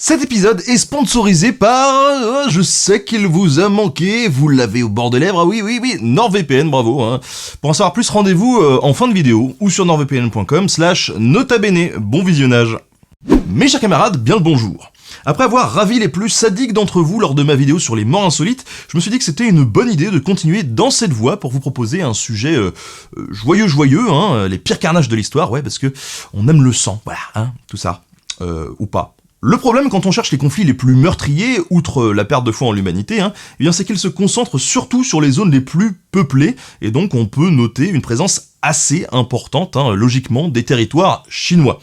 Cet épisode est sponsorisé par... je sais qu'il vous a manqué, vous l'avez au bord des lèvres, oui, NordVPN, bravo. Pour en savoir plus, rendez-vous en fin de vidéo ou sur nordvpn.com/notabene. Bon visionnage. Mes chers camarades, bien le bonjour. Après avoir ravi les plus sadiques d'entre vous lors de ma vidéo sur les morts insolites, je me suis dit que c'était une bonne idée de continuer dans cette voie pour vous proposer un sujet joyeux, les pires carnages de l'histoire, ouais, parce que on aime le sang, voilà, tout ça, ou pas. Le problème quand on cherche les conflits les plus meurtriers, outre la perte de foi en l'humanité, eh bien c'est qu'ils se concentrent surtout sur les zones les plus peuplées, et donc on peut noter une présence assez importante, logiquement, des territoires chinois.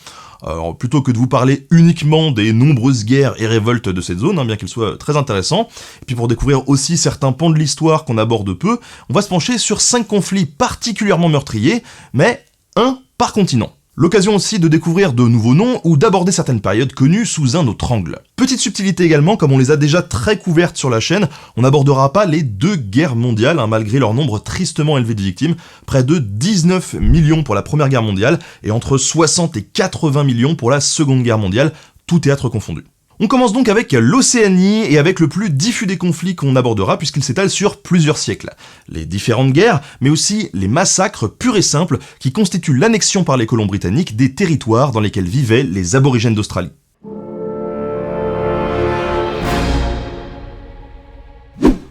Alors, plutôt que de vous parler uniquement des nombreuses guerres et révoltes de cette zone, bien qu'elles soient très intéressantes, et puis pour découvrir aussi certains pans de l'histoire qu'on aborde peu, on va se pencher sur 5 conflits particulièrement meurtriers, mais un par continent. L'occasion aussi de découvrir de nouveaux noms ou d'aborder certaines périodes connues sous un autre angle. Petite subtilité également, comme on les a déjà très couvertes sur la chaîne, on n'abordera pas les 2 guerres mondiales, malgré leur nombre tristement élevé de victimes, près de 19 millions pour la Première Guerre mondiale et entre 60 et 80 millions pour la Seconde Guerre mondiale, tous théâtres confondus. On commence donc avec l'Océanie et avec le plus diffus des conflits qu'on abordera puisqu'il s'étale sur plusieurs siècles. Les différentes guerres, mais aussi les massacres purs et simples qui constituent l'annexion par les colons britanniques des territoires dans lesquels vivaient les aborigènes d'Australie.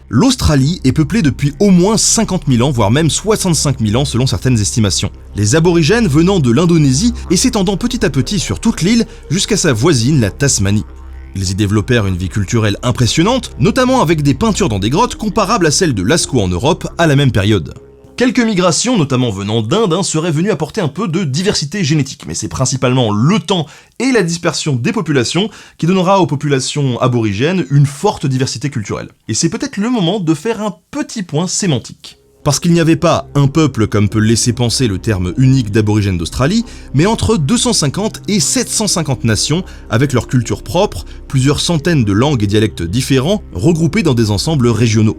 L'Australie est peuplée depuis au moins 50 000 ans, voire même 65 000 ans selon certaines estimations. Les aborigènes venant de l'Indonésie et s'étendant petit à petit sur toute l'île jusqu'à sa voisine, la Tasmanie. Ils y développèrent une vie culturelle impressionnante, notamment avec des peintures dans des grottes comparables à celles de Lascaux en Europe à la même période. Quelques migrations, notamment venant d'Inde, seraient venues apporter un peu de diversité génétique, mais c'est principalement le temps et la dispersion des populations qui donnera aux populations aborigènes une forte diversité culturelle. Et c'est peut-être le moment de faire un petit point sémantique. Parce qu'il n'y avait pas un peuple comme peut laisser penser le terme unique d'aborigènes d'Australie, mais entre 250 et 750 nations, avec leur culture propre, plusieurs centaines de langues et dialectes différents, regroupés dans des ensembles régionaux.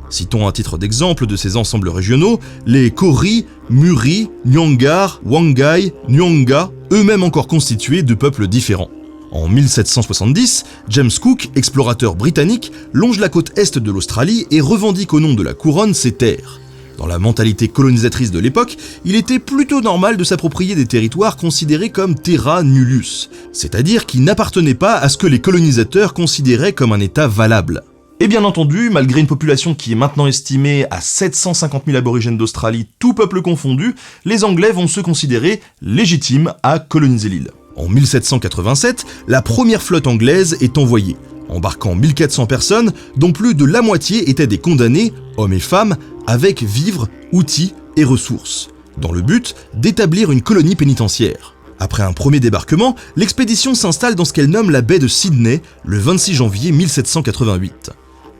Citons à titre d'exemple de ces ensembles régionaux, les Kori, Muri, Nyongar, Wangai, Nyonga, eux-mêmes encore constitués de peuples différents. En 1770, James Cook, explorateur britannique, longe la côte est de l'Australie et revendique au nom de la couronne ses terres. Dans la mentalité colonisatrice de l'époque, il était plutôt normal de s'approprier des territoires considérés comme terra nullius, c'est-à-dire qui n'appartenaient pas à ce que les colonisateurs considéraient comme un état valable. Et bien entendu, malgré une population qui est maintenant estimée à 750 000 aborigènes d'Australie, tout peuple confondu, les Anglais vont se considérer légitimes à coloniser l'île. En 1787, la première flotte anglaise est envoyée, embarquant 1400 personnes, dont plus de la moitié étaient des condamnés, hommes et femmes, avec vivres, outils et ressources, dans le but d'établir une colonie pénitentiaire. Après un premier débarquement, l'expédition s'installe dans ce qu'elle nomme la baie de Sydney, le 26 janvier 1788.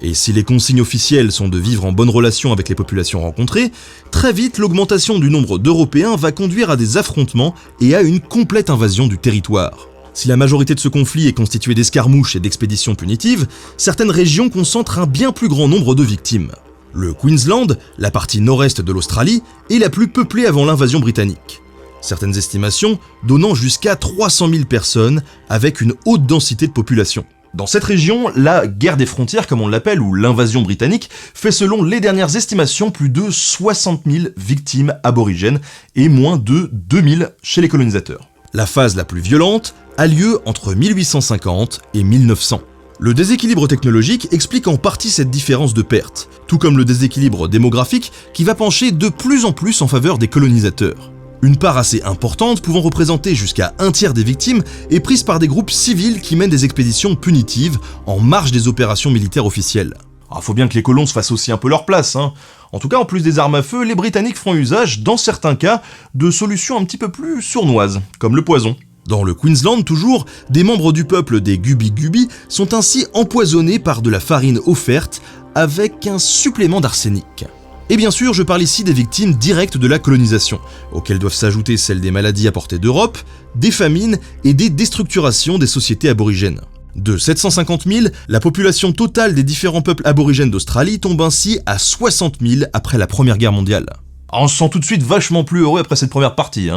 Et si les consignes officielles sont de vivre en bonne relation avec les populations rencontrées, très vite l'augmentation du nombre d'Européens va conduire à des affrontements et à une complète invasion du territoire. Si la majorité de ce conflit est constituée d'escarmouches et d'expéditions punitives, certaines régions concentrent un bien plus grand nombre de victimes. Le Queensland, la partie nord-est de l'Australie, est la plus peuplée avant l'invasion britannique. Certaines estimations donnant jusqu'à 300 000 personnes avec une haute densité de population. Dans cette région, la guerre des frontières, comme on l'appelle, ou l'invasion britannique, fait selon les dernières estimations plus de 60 000 victimes aborigènes et moins de 2000 chez les colonisateurs. La phase la plus violente a lieu entre 1850 et 1900. Le déséquilibre technologique explique en partie cette différence de perte, tout comme le déséquilibre démographique qui va pencher de plus en plus en faveur des colonisateurs. Une part assez importante, pouvant représenter jusqu'à un tiers des victimes, est prise par des groupes civils qui mènent des expéditions punitives en marge des opérations militaires officielles. Faut bien que les colons se fassent aussi un peu leur place, En tout cas, en plus des armes à feu, les Britanniques font usage, dans certains cas, de solutions un petit peu plus sournoises, comme le poison. Dans le Queensland toujours, des membres du peuple des Gubi-Gubi sont ainsi empoisonnés par de la farine offerte avec un supplément d'arsenic. Et bien sûr, je parle ici des victimes directes de la colonisation, auxquelles doivent s'ajouter celles des maladies apportées d'Europe, des famines et des déstructurations des sociétés aborigènes. De 750 000, la population totale des différents peuples aborigènes d'Australie tombe ainsi à 60 000 après la Première Guerre mondiale. On se sent tout de suite vachement plus heureux après cette première partie,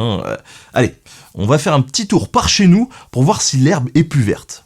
Allez, on va faire un petit tour par chez nous pour voir si l'herbe est plus verte.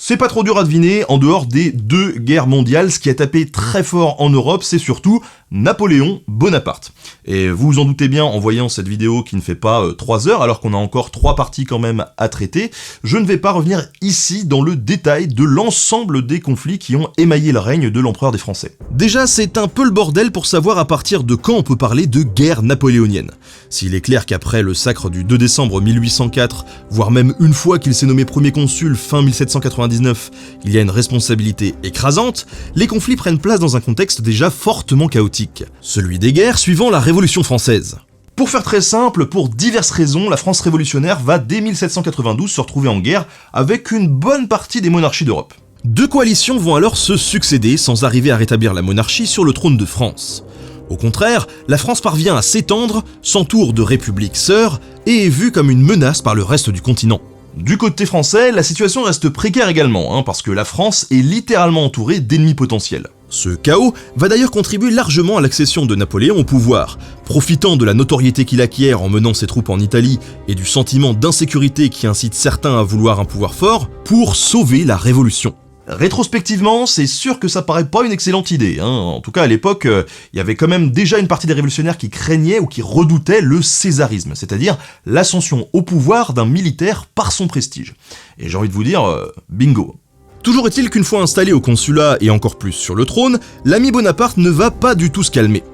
C'est pas trop dur à deviner, en dehors des deux guerres mondiales, ce qui a tapé très fort en Europe, c'est surtout Napoléon Bonaparte. Et vous vous en doutez bien en voyant cette vidéo qui ne fait pas 3 heures, alors qu'on a encore 3 parties quand même à traiter, je ne vais pas revenir ici dans le détail de l'ensemble des conflits qui ont émaillé le règne de l'empereur des Français. Déjà, c'est un peu le bordel pour savoir à partir de quand on peut parler de guerre napoléonienne. S'il est clair qu'après le sacre du 2 décembre 1804, voire même une fois qu'il s'est nommé premier consul fin 1799, il y a une responsabilité écrasante, les conflits prennent place dans un contexte déjà fortement chaotique, celui des guerres suivant la Révolution française. Pour faire très simple, pour diverses raisons, la France révolutionnaire va dès 1792 se retrouver en guerre avec une bonne partie des monarchies d'Europe. 2 coalitions vont alors se succéder sans arriver à rétablir la monarchie sur le trône de France. Au contraire, la France parvient à s'étendre, s'entoure de républiques sœurs et est vue comme une menace par le reste du continent. Du côté français, la situation reste précaire également, parce que la France est littéralement entourée d'ennemis potentiels. Ce chaos va d'ailleurs contribuer largement à l'accession de Napoléon au pouvoir, profitant de la notoriété qu'il acquiert en menant ses troupes en Italie et du sentiment d'insécurité qui incite certains à vouloir un pouvoir fort, pour sauver la Révolution. Rétrospectivement, c'est sûr que ça paraît pas une excellente idée. En tout cas, à l'époque, il y avait quand même déjà une partie des révolutionnaires qui craignaient ou qui redoutaient le césarisme, c'est-à-dire l'ascension au pouvoir d'un militaire par son prestige. Et j'ai envie de vous dire, bingo. Toujours est-il qu'une fois installé au consulat et encore plus sur le trône, l'ami Bonaparte ne va pas du tout se calmer.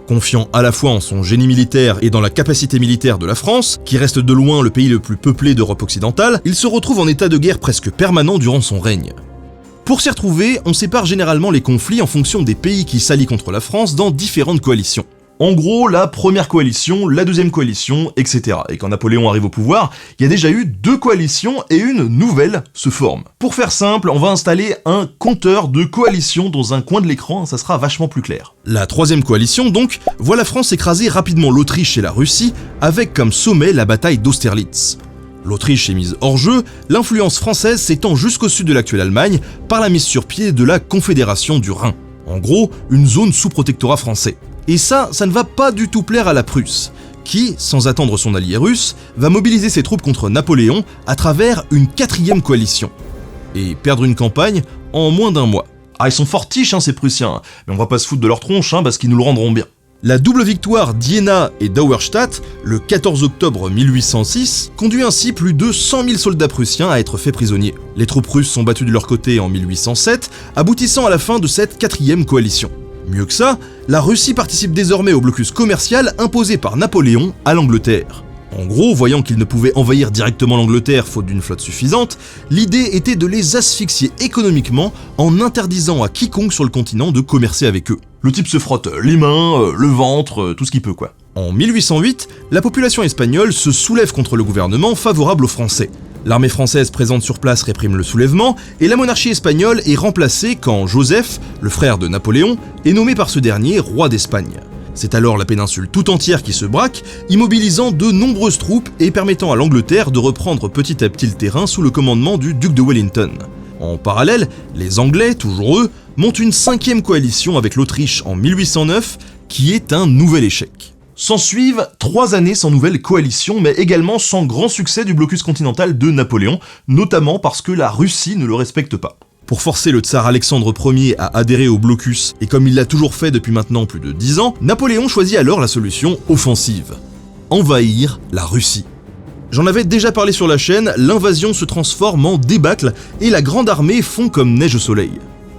Confiant à la fois en son génie militaire et dans la capacité militaire de la France, qui reste de loin le pays le plus peuplé d'Europe occidentale, il se retrouve en état de guerre presque permanent durant son règne. Pour s'y retrouver, on sépare généralement les conflits en fonction des pays qui s'allient contre la France dans différentes coalitions. En gros, la première coalition, la deuxième coalition, etc. Et quand Napoléon arrive au pouvoir, il y a déjà eu 2 coalitions et une nouvelle se forme. Pour faire simple, on va installer un compteur de coalitions dans un coin de l'écran, ça sera vachement plus clair. La troisième coalition, donc, voit la France écraser rapidement l'Autriche et la Russie, avec comme sommet la bataille d'Austerlitz. L'Autriche est mise hors jeu, l'influence française s'étend jusqu'au sud de l'actuelle Allemagne par la mise sur pied de la Confédération du Rhin. En gros, une zone sous protectorat français. Et ça ne va pas du tout plaire à la Prusse, qui, sans attendre son allié russe, va mobiliser ses troupes contre Napoléon à travers une 4e coalition. Et perdre une campagne en moins d'1 mois. Ah, ils sont fortiches ces Prussiens, mais on va pas se foutre de leur tronche parce qu'ils nous le rendront bien. La double victoire d'Iéna et d'Auerstadt, le 14 octobre 1806, conduit ainsi plus de 100 000 soldats prussiens à être faits prisonniers. Les troupes russes sont battues de leur côté en 1807, aboutissant à la fin de cette 4e coalition. Mieux que ça, la Russie participe désormais au blocus commercial imposé par Napoléon à l'Angleterre. En gros, voyant qu'il ne pouvait envahir directement l'Angleterre faute d'une flotte suffisante, l'idée était de les asphyxier économiquement en interdisant à quiconque sur le continent de commercer avec eux. Le type se frotte les mains, le ventre, tout ce qu'il peut quoi. En 1808, la population espagnole se soulève contre le gouvernement favorable aux Français. L'armée française présente sur place réprime le soulèvement et la monarchie espagnole est remplacée quand Joseph, le frère de Napoléon, est nommé par ce dernier roi d'Espagne. C'est alors la péninsule tout entière qui se braque, immobilisant de nombreuses troupes et permettant à l'Angleterre de reprendre petit à petit le terrain sous le commandement du duc de Wellington. En parallèle, les Anglais, toujours eux, montent une 5e coalition avec l'Autriche en 1809, qui est un nouvel échec. S'ensuivent 3 années sans nouvelle coalition, mais également sans grand succès du blocus continental de Napoléon, notamment parce que la Russie ne le respecte pas. Pour forcer le tsar Alexandre Ier à adhérer au blocus, et comme il l'a toujours fait depuis maintenant plus de 10 ans, Napoléon choisit alors la solution offensive. Envahir la Russie. J'en avais déjà parlé sur la chaîne, l'invasion se transforme en débâcle et la grande armée fond comme neige au soleil.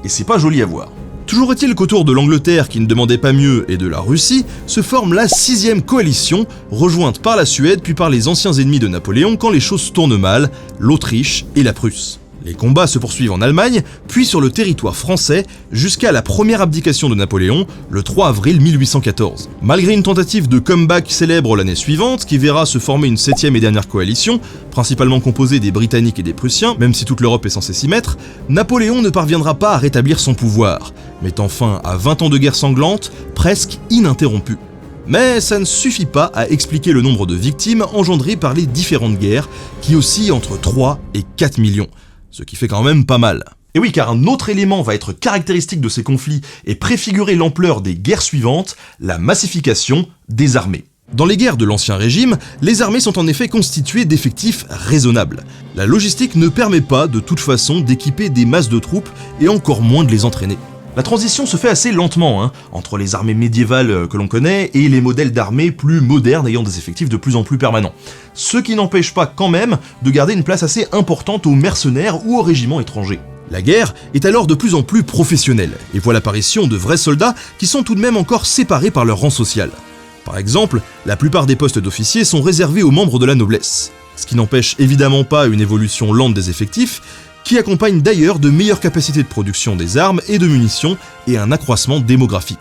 Et c'est pas joli à voir. Toujours est-il qu'autour de l'Angleterre qui ne demandait pas mieux et de la Russie, se forme la 6e coalition, rejointe par la Suède puis par les anciens ennemis de Napoléon quand les choses tournent mal, l'Autriche et la Prusse. Les combats se poursuivent en Allemagne, puis sur le territoire français, jusqu'à la première abdication de Napoléon, le 3 avril 1814. Malgré une tentative de comeback célèbre l'année suivante, qui verra se former une 7e et dernière coalition, principalement composée des Britanniques et des Prussiens, même si toute l'Europe est censée s'y mettre, Napoléon ne parviendra pas à rétablir son pouvoir, mettant fin à 20 ans de guerre sanglante, presque ininterrompue. Mais ça ne suffit pas à expliquer le nombre de victimes engendrées par les différentes guerres, qui oscillent entre 3 et 4 millions. Ce qui fait quand même pas mal. Et oui, car un autre élément va être caractéristique de ces conflits et préfigurer l'ampleur des guerres suivantes, la massification des armées. Dans les guerres de l'Ancien Régime, les armées sont en effet constituées d'effectifs raisonnables. La logistique ne permet pas, de toute façon, d'équiper des masses de troupes et encore moins de les entraîner. La transition se fait assez lentement, entre les armées médiévales que l'on connaît et les modèles d'armées plus modernes ayant des effectifs de plus en plus permanents. Ce qui n'empêche pas quand même de garder une place assez importante aux mercenaires ou aux régiments étrangers. La guerre est alors de plus en plus professionnelle et voit l'apparition de vrais soldats qui sont tout de même encore séparés par leur rang social. Par exemple, la plupart des postes d'officiers sont réservés aux membres de la noblesse, ce qui n'empêche évidemment pas une évolution lente des effectifs, qui accompagne d'ailleurs de meilleures capacités de production des armes et de munitions et un accroissement démographique.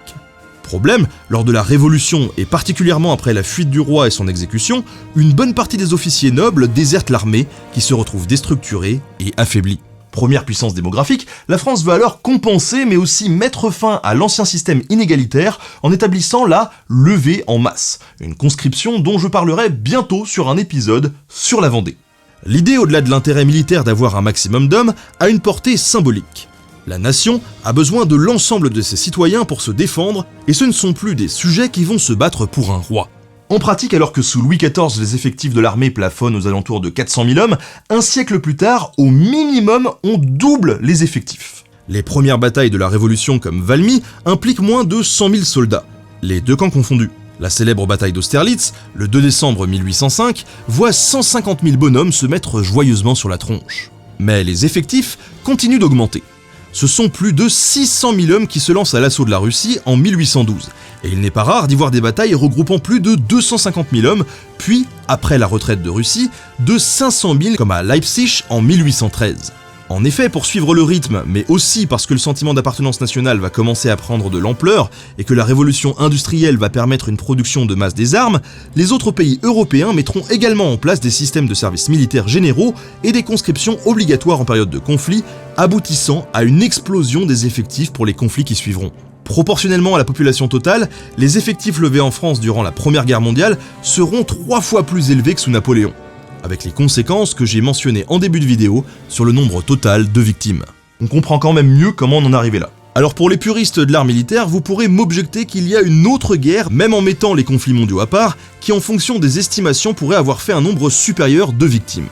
Problème, lors de la Révolution et particulièrement après la fuite du roi et son exécution, une bonne partie des officiers nobles désertent l'armée qui se retrouve déstructurée et affaiblie. Première puissance démographique, la France veut alors compenser mais aussi mettre fin à l'ancien système inégalitaire en établissant la levée en masse, une conscription dont je parlerai bientôt sur un épisode sur la Vendée. L'idée, au-delà de l'intérêt militaire d'avoir un maximum d'hommes, a une portée symbolique. La nation a besoin de l'ensemble de ses citoyens pour se défendre, et ce ne sont plus des sujets qui vont se battre pour un roi. En pratique, alors que sous Louis XIV, les effectifs de l'armée plafonnent aux alentours de 400 000 hommes, un siècle plus tard, au minimum, on double les effectifs. Les premières batailles de la Révolution comme Valmy impliquent moins de 100 000 soldats, les deux camps confondus. La célèbre bataille d'Austerlitz, le 2 décembre 1805, voit 150 000 bonhommes se mettre joyeusement sur la tronche. Mais les effectifs continuent d'augmenter. Ce sont plus de 600 000 hommes qui se lancent à l'assaut de la Russie en 1812, et il n'est pas rare d'y voir des batailles regroupant plus de 250 000 hommes, puis, après la retraite de Russie, de 500 000 comme à Leipzig en 1813. En effet, pour suivre le rythme, mais aussi parce que le sentiment d'appartenance nationale va commencer à prendre de l'ampleur et que la révolution industrielle va permettre une production de masse des armes, les autres pays européens mettront également en place des systèmes de services militaires généraux et des conscriptions obligatoires en période de conflit, aboutissant à une explosion des effectifs pour les conflits qui suivront. Proportionnellement à la population totale, les effectifs levés en France durant la Première Guerre mondiale seront 3 fois plus élevés que sous Napoléon, avec les conséquences que j'ai mentionnées en début de vidéo sur le nombre total de victimes. On comprend quand même mieux comment on en est arrivé là. Alors pour les puristes de l'art militaire, vous pourrez m'objecter qu'il y a une autre guerre, même en mettant les conflits mondiaux à part, qui en fonction des estimations pourrait avoir fait un nombre supérieur de victimes.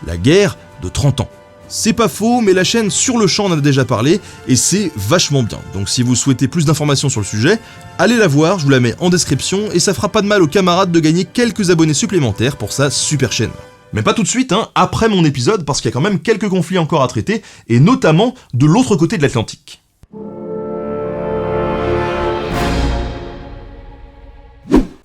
La guerre de 30 ans. C'est pas faux, mais la chaîne Sur le Champ en a déjà parlé, et c'est vachement bien. Donc si vous souhaitez plus d'informations sur le sujet, allez la voir, je vous la mets en description, et ça fera pas de mal aux camarades de gagner quelques abonnés supplémentaires pour sa super chaîne. Mais pas tout de suite, après mon épisode, parce qu'il y a quand même quelques conflits encore à traiter, et notamment de l'autre côté de l'Atlantique.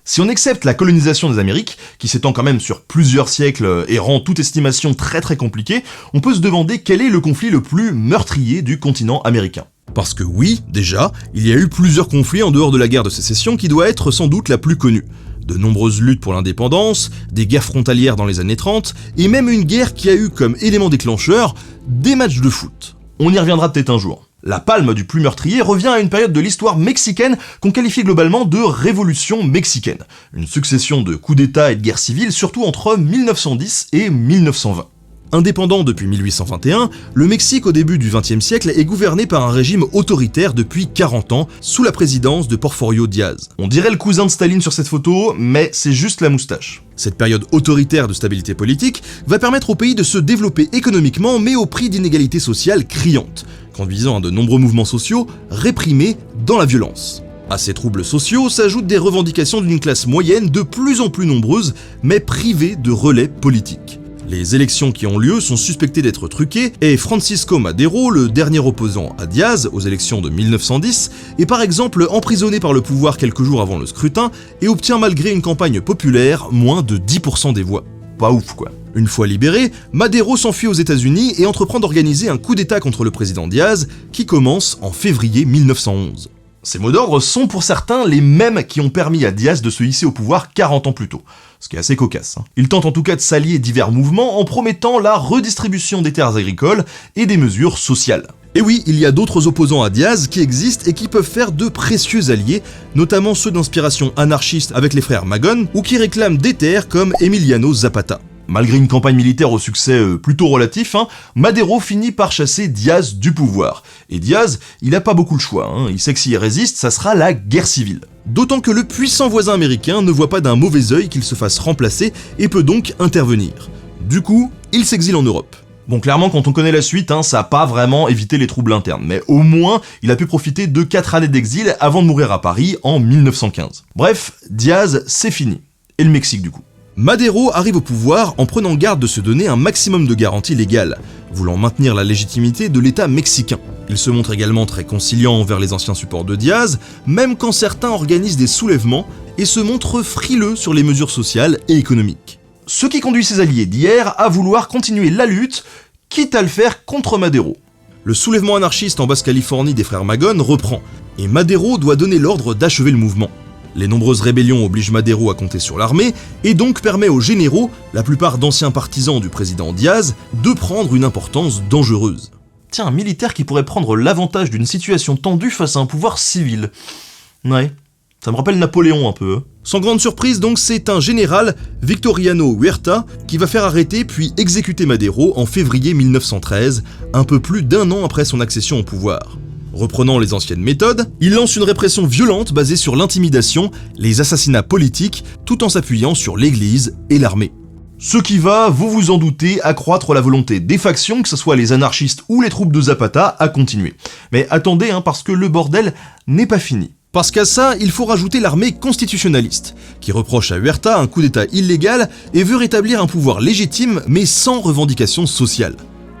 Si on accepte la colonisation des Amériques, qui s'étend quand même sur plusieurs siècles et rend toute estimation très compliquée, on peut se demander quel est le conflit le plus meurtrier du continent américain. Parce que oui, déjà, il y a eu plusieurs conflits en dehors de la guerre de sécession qui doit être sans doute la plus connue. De nombreuses luttes pour l'indépendance, des guerres frontalières dans les années 30, et même une guerre qui a eu comme élément déclencheur des matchs de foot. On y reviendra peut-être un jour. La palme du plus meurtrier revient à une période de l'histoire mexicaine qu'on qualifie globalement de révolution mexicaine. Une succession de coups d'État et de guerres civiles, surtout entre 1910 et 1920. Indépendant depuis 1821, le Mexique au début du XXe siècle est gouverné par un régime autoritaire depuis 40 ans, sous la présidence de Porfirio Díaz. On dirait le cousin de Staline sur cette photo, mais c'est juste la moustache. Cette période autoritaire de stabilité politique va permettre au pays de se développer économiquement, mais au prix d'inégalités sociales criantes, conduisant à de nombreux mouvements sociaux réprimés dans la violence. À ces troubles sociaux s'ajoutent des revendications d'une classe moyenne de plus en plus nombreuse, mais privée de relais politiques. Les élections qui ont lieu sont suspectées d'être truquées et Francisco Madero, le dernier opposant à Díaz aux élections de 1910, est par exemple emprisonné par le pouvoir quelques jours avant le scrutin et obtient malgré une campagne populaire moins de 10% des voix. Pas ouf quoi. Une fois libéré, Madero s'enfuit aux États-Unis et entreprend d'organiser un coup d'État contre le président Díaz qui commence en février 1911. Ces mots d'ordre sont pour certains les mêmes qui ont permis à Díaz de se hisser au pouvoir 40 ans plus tôt, ce qui est assez cocasse. Il tente en tout cas de s'allier divers mouvements en promettant la redistribution des terres agricoles et des mesures sociales. Et oui, il y a d'autres opposants à Díaz qui existent et qui peuvent faire de précieux alliés, notamment ceux d'inspiration anarchiste avec les frères Magón ou qui réclament des terres comme Emiliano Zapata. Malgré une campagne militaire au succès plutôt relatif, Madero finit par chasser Díaz du pouvoir. Et Díaz, il a pas beaucoup le choix, il sait que s'il résiste, ça sera la guerre civile. D'autant que le puissant voisin américain ne voit pas d'un mauvais œil qu'il se fasse remplacer et peut donc intervenir. Du coup, il s'exile en Europe. Bon, clairement, quand on connaît la suite, ça n'a pas vraiment évité les troubles internes, mais au moins, il a pu profiter de 4 années d'exil avant de mourir à Paris en 1915. Bref, Díaz, c'est fini. Et le Mexique du coup. Madero arrive au pouvoir en prenant garde de se donner un maximum de garanties légales, voulant maintenir la légitimité de l'État mexicain. Il se montre également très conciliant envers les anciens supports de Díaz, même quand certains organisent des soulèvements, et se montre frileux sur les mesures sociales et économiques. Ce qui conduit ses alliés d'hier à vouloir continuer la lutte, quitte à le faire contre Madero. Le soulèvement anarchiste en Basse-Californie des frères Magón reprend, et Madero doit donner l'ordre d'achever le mouvement. Les nombreuses rébellions obligent Madero à compter sur l'armée, et donc permet aux généraux, la plupart d'anciens partisans du président Díaz, de prendre une importance dangereuse. Tiens, un militaire qui pourrait prendre l'avantage d'une situation tendue face à un pouvoir civil. Ouais, ça me rappelle Napoléon un peu. Sans grande surprise donc, c'est un général, Victoriano Huerta, qui va faire arrêter puis exécuter Madero en février 1913, un peu plus d'1 an après son accession au pouvoir. Reprenant les anciennes méthodes, il lance une répression violente basée sur l'intimidation, les assassinats politiques, tout en s'appuyant sur l'église et l'armée. Ce qui va, vous vous en doutez, accroître la volonté des factions, que ce soit les anarchistes ou les troupes de Zapata, à continuer. Mais attendez, parce que le bordel n'est pas fini. Parce qu'à ça, il faut rajouter l'armée constitutionnaliste, qui reproche à Huerta un coup d'état illégal et veut rétablir un pouvoir légitime mais sans revendication sociale.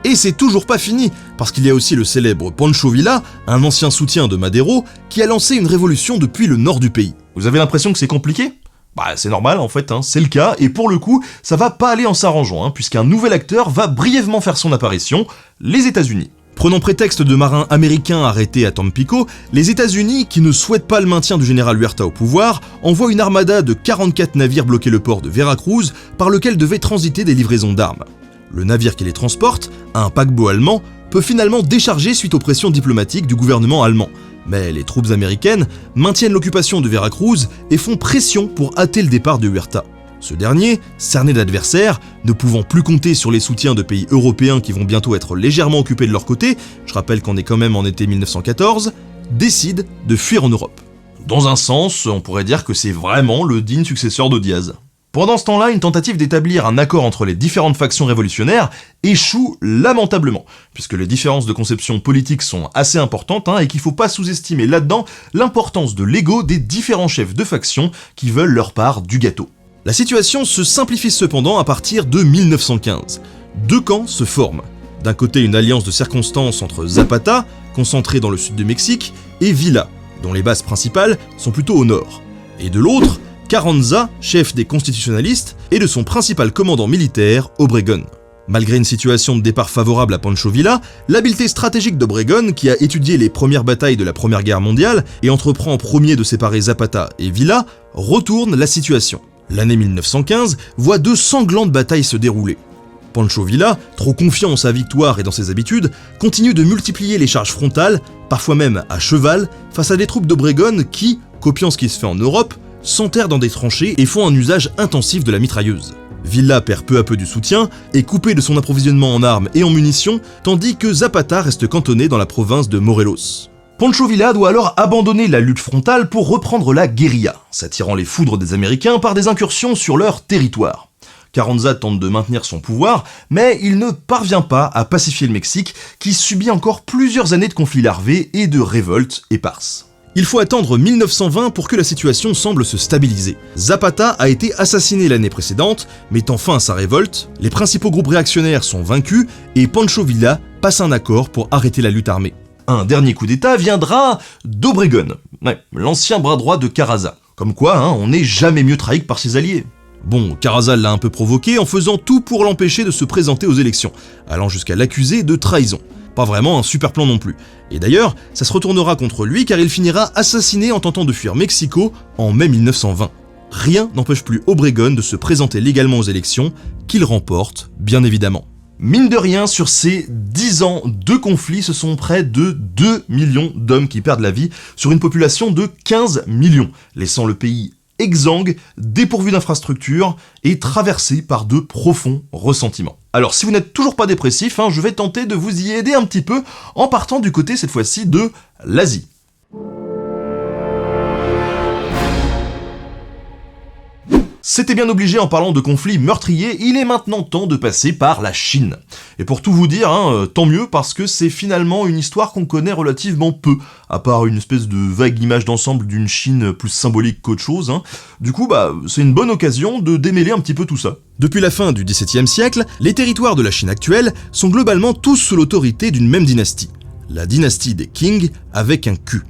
Et c'est toujours pas fini, parce qu'il y a aussi le célèbre Pancho Villa, un ancien soutien de Madero, qui a lancé une révolution depuis le nord du pays. Vous avez l'impression que c'est compliqué ? Bah c'est normal en fait, c'est le cas, et pour le coup, ça va pas aller en s'arrangeant, puisqu'un nouvel acteur va brièvement faire son apparition, les États-Unis. Prenant prétexte de marins américains arrêtés à Tampico, les États-Unis, qui ne souhaitent pas le maintien du général Huerta au pouvoir, envoient une armada de 44 navires bloquer le port de Veracruz, par lequel devaient transiter des livraisons d'armes. Le navire qui les transporte, un paquebot allemand, peut finalement décharger suite aux pressions diplomatiques du gouvernement allemand. Mais les troupes américaines maintiennent l'occupation de Veracruz et font pression pour hâter le départ de Huerta. Ce dernier, cerné d'adversaires, ne pouvant plus compter sur les soutiens de pays européens qui vont bientôt être légèrement occupés de leur côté, je rappelle qu'on est quand même en été 1914, décide de fuir en Europe. Dans un sens, on pourrait dire que c'est vraiment le digne successeur de Díaz. Pendant ce temps-là, une tentative d'établir un accord entre les différentes factions révolutionnaires échoue lamentablement, puisque les différences de conception politique sont assez importantes et qu'il faut pas sous-estimer là-dedans l'importance de l'ego des différents chefs de factions qui veulent leur part du gâteau. La situation se simplifie cependant à partir de 1915. 2 camps se forment. D'un côté, une alliance de circonstances entre Zapata, concentré dans le sud du Mexique, et Villa, dont les bases principales sont plutôt au nord. Et de l'autre, Carranza, chef des constitutionnalistes, et de son principal commandant militaire, Obregón. Malgré une situation de départ favorable à Pancho Villa, l'habileté stratégique d'Obregón, qui a étudié les premières batailles de la Première Guerre mondiale et entreprend en premier de séparer Zapata et Villa, retourne la situation. L'année 1915 voit 2 sanglantes batailles se dérouler. Pancho Villa, trop confiant en sa victoire et dans ses habitudes, continue de multiplier les charges frontales, parfois même à cheval, face à des troupes d'Obregón qui, copiant ce qui se fait en Europe, s'enterrent dans des tranchées et font un usage intensif de la mitrailleuse. Villa perd peu à peu du soutien, est coupé de son approvisionnement en armes et en munitions, tandis que Zapata reste cantonné dans la province de Morelos. Pancho Villa doit alors abandonner la lutte frontale pour reprendre la guérilla, s'attirant les foudres des Américains par des incursions sur leur territoire. Carranza tente de maintenir son pouvoir, mais il ne parvient pas à pacifier le Mexique, qui subit encore plusieurs années de conflits larvés et de révoltes éparses. Il faut attendre 1920 pour que la situation semble se stabiliser. Zapata a été assassiné l'année précédente, mettant fin à sa révolte, les principaux groupes réactionnaires sont vaincus et Pancho Villa passe un accord pour arrêter la lutte armée. Un dernier coup d'état viendra d'Obregón, l'ancien bras droit de Carranza. Comme quoi, on n'est jamais mieux trahi que par ses alliés. Bon, Carranza l'a un peu provoqué en faisant tout pour l'empêcher de se présenter aux élections, allant jusqu'à l'accuser de trahison. Pas vraiment un super plan non plus. Et d'ailleurs, ça se retournera contre lui car il finira assassiné en tentant de fuir Mexico en mai 1920. Rien n'empêche plus Obregón de se présenter légalement aux élections, qu'il remporte, bien évidemment. Mine de rien, sur ces 10 ans de conflit, ce sont près de 2 millions d'hommes qui perdent la vie sur une population de 15 millions, laissant le pays exsangue, dépourvu d'infrastructures et traversé par de profonds ressentiments. Alors si vous n'êtes toujours pas dépressif, je vais tenter de vous y aider un petit peu en partant du côté cette fois-ci de l'Asie. C'était bien obligé en parlant de conflits meurtriers, il est maintenant temps de passer par la Chine. Et pour tout vous dire, tant mieux parce que c'est finalement une histoire qu'on connaît relativement peu, à part une espèce de vague image d'ensemble d'une Chine plus symbolique qu'autre chose. Du coup, c'est une bonne occasion de démêler un petit peu tout ça. Depuis la fin du XVIIe siècle, les territoires de la Chine actuelle sont globalement tous sous l'autorité d'une même dynastie, la dynastie des Qing avec un Q.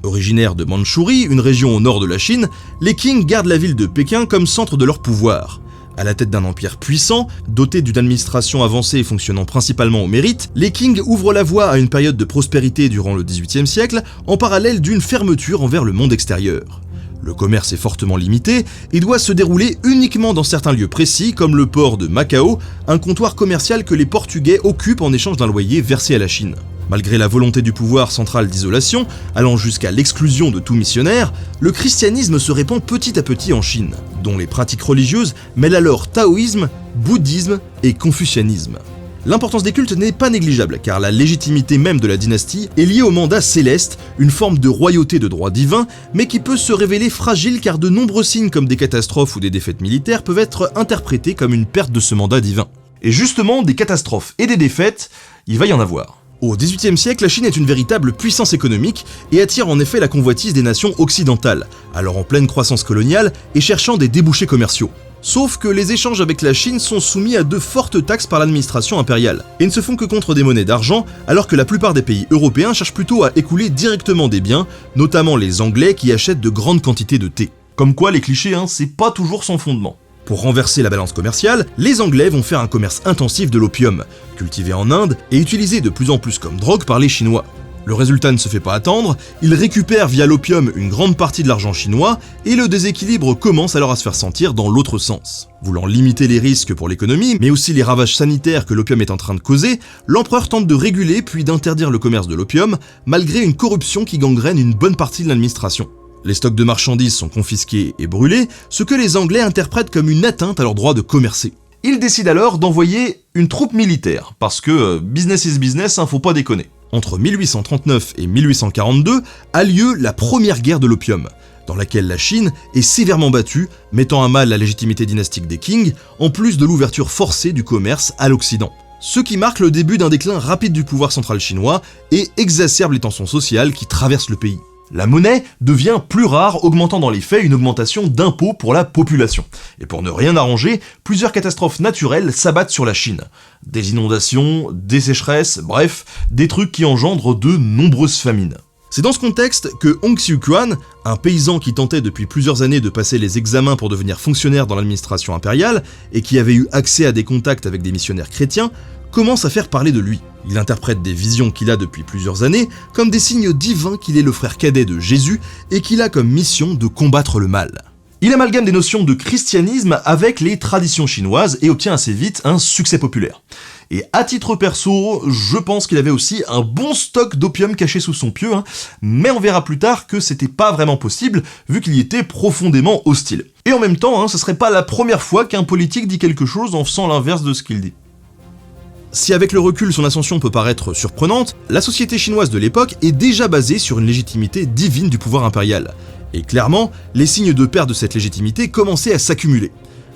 Originaires de Mandchourie, une région au nord de la Chine, les Qing gardent la ville de Pékin comme centre de leur pouvoir. À la tête d'un empire puissant, doté d'une administration avancée et fonctionnant principalement au mérite, les Qing ouvrent la voie à une période de prospérité durant le XVIIIe siècle, en parallèle d'une fermeture envers le monde extérieur. Le commerce est fortement limité et doit se dérouler uniquement dans certains lieux précis, comme le port de Macao, un comptoir commercial que les Portugais occupent en échange d'un loyer versé à la Chine. Malgré la volonté du pouvoir central d'isolation, allant jusqu'à l'exclusion de tout missionnaire, le christianisme se répand petit à petit en Chine, dont les pratiques religieuses mêlent alors taoïsme, bouddhisme et confucianisme. L'importance des cultes n'est pas négligeable, car la légitimité même de la dynastie est liée au mandat céleste, une forme de royauté de droit divin, mais qui peut se révéler fragile car de nombreux signes comme des catastrophes ou des défaites militaires peuvent être interprétés comme une perte de ce mandat divin. Et justement, des catastrophes et des défaites, il va y en avoir. Au XVIIIe siècle, la Chine est une véritable puissance économique et attire en effet la convoitise des nations occidentales, alors en pleine croissance coloniale et cherchant des débouchés commerciaux. Sauf que les échanges avec la Chine sont soumis à de fortes taxes par l'administration impériale, et ne se font que contre des monnaies d'argent, alors que la plupart des pays européens cherchent plutôt à écouler directement des biens, notamment les Anglais qui achètent de grandes quantités de thé. Comme quoi les clichés, c'est pas toujours sans fondement. Pour renverser la balance commerciale, les Anglais vont faire un commerce intensif de l'opium, cultivé en Inde et utilisé de plus en plus comme drogue par les Chinois. Le résultat ne se fait pas attendre, ils récupèrent via l'opium une grande partie de l'argent chinois et le déséquilibre commence alors à se faire sentir dans l'autre sens. Voulant limiter les risques pour l'économie, mais aussi les ravages sanitaires que l'opium est en train de causer, l'empereur tente de réguler puis d'interdire le commerce de l'opium, malgré une corruption qui gangrène une bonne partie de l'administration. Les stocks de marchandises sont confisqués et brûlés, ce que les Anglais interprètent comme une atteinte à leur droit de commercer. Ils décident alors d'envoyer une troupe militaire, parce que business is business, faut pas déconner. Entre 1839 et 1842 a lieu la première guerre de l'opium, dans laquelle la Chine est sévèrement battue, mettant à mal la légitimité dynastique des Qing, en plus de l'ouverture forcée du commerce à l'Occident. Ce qui marque le début d'un déclin rapide du pouvoir central chinois et exacerbe les tensions sociales qui traversent le pays. La monnaie devient plus rare, augmentant dans les faits une augmentation d'impôts pour la population. Et pour ne rien arranger, plusieurs catastrophes naturelles s'abattent sur la Chine. Des inondations, des sécheresses, bref, des trucs qui engendrent de nombreuses famines. C'est dans ce contexte que Hong Xiuquan, un paysan qui tentait depuis plusieurs années de passer les examens pour devenir fonctionnaire dans l'administration impériale et qui avait eu accès à des contacts avec des missionnaires chrétiens, commence à faire parler de lui. Il interprète des visions qu'il a depuis plusieurs années comme des signes divins qu'il est le frère cadet de Jésus et qu'il a comme mission de combattre le mal. Il amalgame des notions de christianisme avec les traditions chinoises et obtient assez vite un succès populaire. Et à titre perso, je pense qu'il avait aussi un bon stock d'opium caché sous son pieu, mais on verra plus tard que c'était pas vraiment possible vu qu'il y était profondément hostile. Et en même temps, ce serait pas la première fois qu'un politique dit quelque chose en faisant l'inverse de ce qu'il dit. Si avec le recul son ascension peut paraître surprenante, la société chinoise de l'époque est déjà basée sur une légitimité divine du pouvoir impérial. Et clairement, les signes de perte de cette légitimité commençaient à s'accumuler.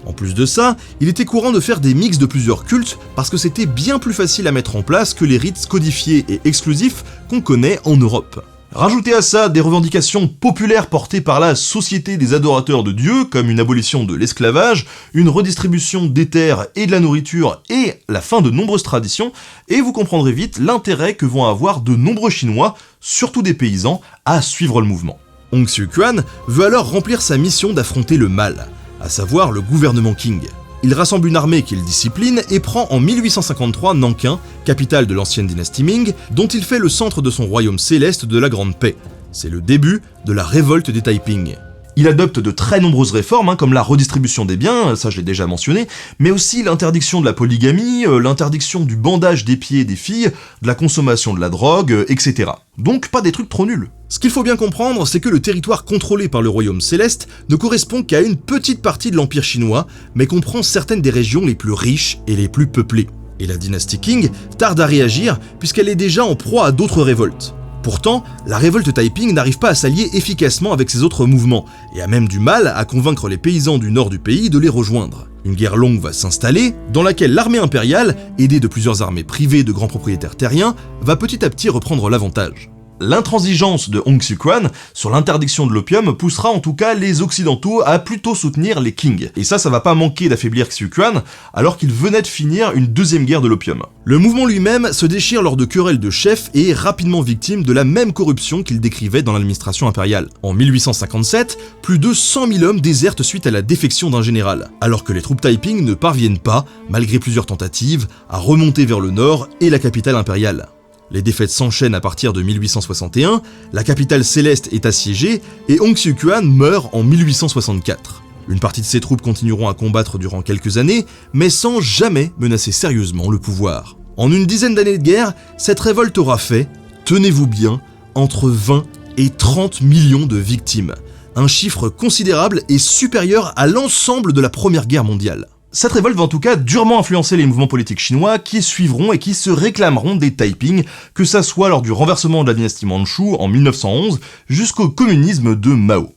En plus de ça, il était courant de faire des mix de plusieurs cultes parce que c'était bien plus facile à mettre en place que les rites codifiés et exclusifs qu'on connaît en Europe. Rajoutez à ça des revendications populaires portées par la société des adorateurs de Dieu, comme une abolition de l'esclavage, une redistribution des terres et de la nourriture et la fin de nombreuses traditions, et vous comprendrez vite l'intérêt que vont avoir de nombreux Chinois, surtout des paysans, à suivre le mouvement. Hong Xiuquan veut alors remplir sa mission d'affronter le mal, à savoir le gouvernement Qing. Il rassemble une armée qu'il discipline et prend en 1853 Nankin, capitale de l'ancienne dynastie Ming, dont il fait le centre de son royaume céleste de la Grande Paix. C'est le début de la révolte des Taiping. Il adopte de très nombreuses réformes, comme la redistribution des biens, ça je l'ai déjà mentionné, mais aussi l'interdiction de la polygamie, l'interdiction du bandage des pieds des filles, de la consommation de la drogue, etc. Donc pas des trucs trop nuls. Ce qu'il faut bien comprendre, c'est que le territoire contrôlé par le royaume céleste ne correspond qu'à une petite partie de l'empire chinois, mais comprend certaines des régions les plus riches et les plus peuplées. Et la dynastie Qing tarde à réagir puisqu'elle est déjà en proie à d'autres révoltes. Pourtant, la révolte Taiping n'arrive pas à s'allier efficacement avec ces autres mouvements, et a même du mal à convaincre les paysans du nord du pays de les rejoindre. Une guerre longue va s'installer, dans laquelle l'armée impériale, aidée de plusieurs armées privées de grands propriétaires terriens, va petit à petit reprendre l'avantage. L'intransigeance de Hong Xiuquan sur l'interdiction de l'opium poussera en tout cas les occidentaux à plutôt soutenir les Qing. Et ça va pas manquer d'affaiblir Xiuquan, alors qu'il venait de finir une deuxième guerre de l'opium. Le mouvement lui-même se déchire lors de querelles de chefs et est rapidement victime de la même corruption qu'il décrivait dans l'administration impériale. En 1857, plus de 100 000 hommes désertent suite à la défection d'un général, alors que les troupes Taiping ne parviennent pas, malgré plusieurs tentatives, à remonter vers le nord et la capitale impériale. Les défaites s'enchaînent à partir de 1861, la capitale céleste est assiégée et Hong Xiuquan meurt en 1864. Une partie de ses troupes continueront à combattre durant quelques années, mais sans jamais menacer sérieusement le pouvoir. En une dizaine d'années de guerre, cette révolte aura fait, tenez-vous bien, entre 20 et 30 millions de victimes. Un chiffre considérable et supérieur à l'ensemble de la Première Guerre mondiale. Cette révolte va en tout cas durement influencer les mouvements politiques chinois qui suivront et qui se réclameront des Taiping, que ça soit lors du renversement de la dynastie Manchu en 1911 jusqu'au communisme de Mao.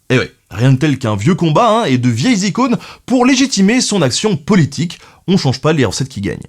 Et ouais, rien de tel qu'un vieux combat et de vieilles icônes pour légitimer son action politique, on change pas les recettes qui gagnent.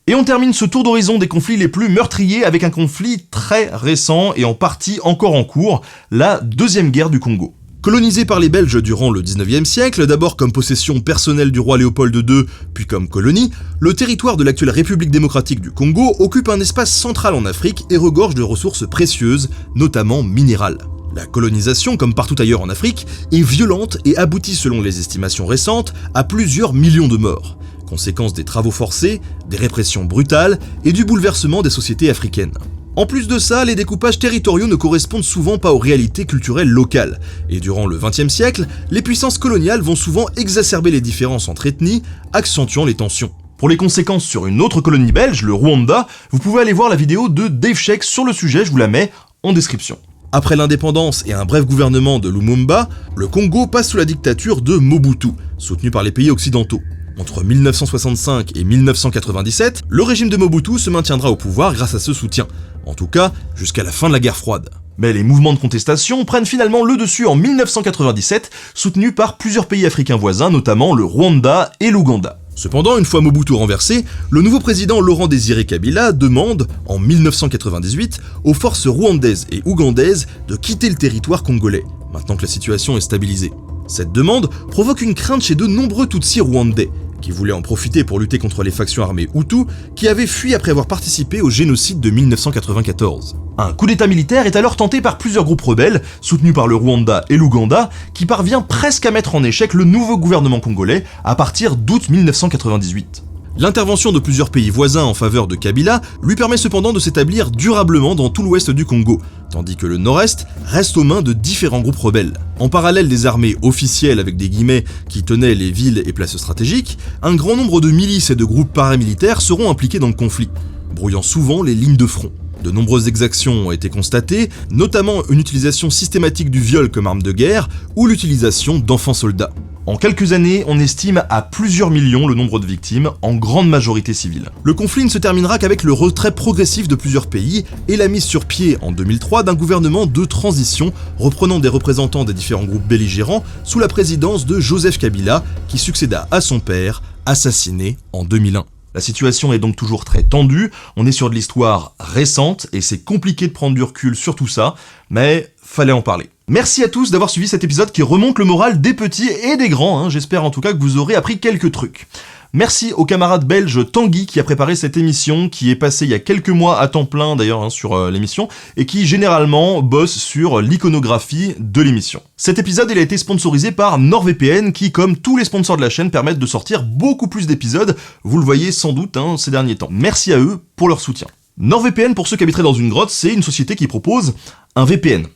Et on termine ce tour d'horizon des conflits les plus meurtriers avec un conflit très récent et en partie encore en cours, la Deuxième Guerre du Congo. Colonisé par les Belges durant le 19e siècle, d'abord comme possession personnelle du roi Léopold II, puis comme colonie, le territoire de l'actuelle République démocratique du Congo occupe un espace central en Afrique et regorge de ressources précieuses, notamment minérales. La colonisation, comme partout ailleurs en Afrique, est violente et aboutit selon les estimations récentes à plusieurs millions de morts. Conséquence des travaux forcés, des répressions brutales et du bouleversement des sociétés africaines. En plus de ça, les découpages territoriaux ne correspondent souvent pas aux réalités culturelles locales, et durant le XXe siècle, les puissances coloniales vont souvent exacerber les différences entre ethnies, accentuant les tensions. Pour les conséquences sur une autre colonie belge, le Rwanda, vous pouvez aller voir la vidéo de Dave Sheck sur le sujet, je vous la mets en description. Après l'indépendance et un bref gouvernement de Lumumba, le Congo passe sous la dictature de Mobutu, soutenu par les pays occidentaux. Entre 1965 et 1997, le régime de Mobutu se maintiendra au pouvoir grâce à ce soutien, en tout cas jusqu'à la fin de la guerre froide. Mais les mouvements de contestation prennent finalement le dessus en 1997, soutenus par plusieurs pays africains voisins, notamment le Rwanda et l'Ouganda. Cependant, une fois Mobutu renversé, le nouveau président Laurent-Désiré Kabila demande, en 1998, aux forces rwandaises et ougandaises de quitter le territoire congolais, maintenant que la situation est stabilisée. Cette demande provoque une crainte chez de nombreux Tutsis rwandais, qui voulaient en profiter pour lutter contre les factions armées Hutus, qui avaient fui après avoir participé au génocide de 1994. Un coup d'état militaire est alors tenté par plusieurs groupes rebelles, soutenus par le Rwanda et l'Ouganda, qui parvient presque à mettre en échec le nouveau gouvernement congolais à partir d'août 1998. L'intervention de plusieurs pays voisins en faveur de Kabila lui permet cependant de s'établir durablement dans tout l'ouest du Congo, tandis que le nord-est reste aux mains de différents groupes rebelles. En parallèle des armées officielles avec des guillemets qui tenaient les villes et places stratégiques, un grand nombre de milices et de groupes paramilitaires seront impliqués dans le conflit, brouillant souvent les lignes de front. De nombreuses exactions ont été constatées, notamment une utilisation systématique du viol comme arme de guerre ou l'utilisation d'enfants soldats. En quelques années, on estime à plusieurs millions le nombre de victimes, en grande majorité civiles. Le conflit ne se terminera qu'avec le retrait progressif de plusieurs pays et la mise sur pied en 2003 d'un gouvernement de transition reprenant des représentants des différents groupes belligérants sous la présidence de Joseph Kabila, qui succéda à son père, assassiné en 2001. La situation est donc toujours très tendue, on est sur de l'histoire récente et c'est compliqué de prendre du recul sur tout ça, mais fallait en parler. Merci à tous d'avoir suivi cet épisode qui remonte le moral des petits et des grands, j'espère en tout cas que vous aurez appris quelques trucs. Merci au camarade belge Tanguy qui a préparé cette émission, qui est passé il y a quelques mois à temps plein d'ailleurs sur l'émission, et qui généralement bosse sur l'iconographie de l'émission. Cet épisode il a été sponsorisé par NordVPN qui, comme tous les sponsors de la chaîne, permettent de sortir beaucoup plus d'épisodes, vous le voyez sans doute ces derniers temps. Merci à eux pour leur soutien. NordVPN, pour ceux qui habiteraient dans une grotte, c'est une société qui propose un VPN.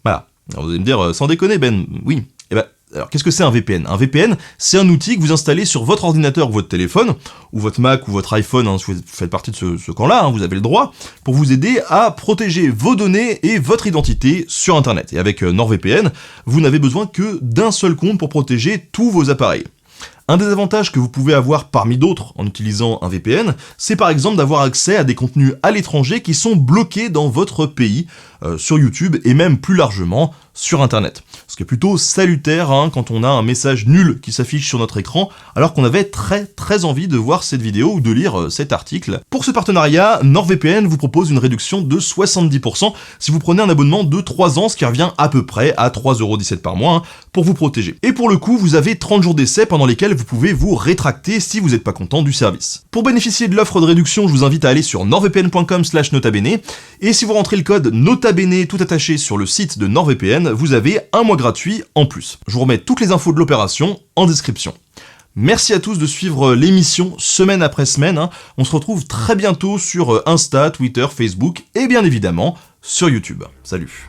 Voilà. Alors vous allez me dire, sans déconner Ben, oui. Alors qu'est-ce que c'est un VPN ? Un VPN, c'est un outil que vous installez sur votre ordinateur ou votre téléphone, ou votre Mac ou votre iPhone, si vous faites partie de ce camp-là, vous avez le droit, pour vous aider à protéger vos données et votre identité sur Internet. Et avec NordVPN, vous n'avez besoin que d'un seul compte pour protéger tous vos appareils. Un des avantages que vous pouvez avoir parmi d'autres en utilisant un VPN, c'est par exemple d'avoir accès à des contenus à l'étranger qui sont bloqués dans votre pays, sur YouTube et même plus largement sur Internet. Ce qui est plutôt salutaire quand on a un message nul qui s'affiche sur notre écran alors qu'on avait très envie de voir cette vidéo ou de lire cet article. Pour ce partenariat, NordVPN vous propose une réduction de 70% si vous prenez un abonnement de 3 ans, ce qui revient à peu près à 3,17€ par mois pour vous protéger. Et pour le coup, vous avez 30 jours d'essai pendant lesquels vous pouvez vous rétracter si vous n'êtes pas content du service. Pour bénéficier de l'offre de réduction, je vous invite à aller sur nordvpn.com/notabene et si vous rentrez le code notabene tout attaché sur le site de NordVPN, vous avez un mois gratuit en plus. Je vous remets toutes les infos de l'opération en description. Merci à tous de suivre l'émission semaine après semaine. On se retrouve très bientôt sur Insta, Twitter, Facebook et bien évidemment sur YouTube. Salut!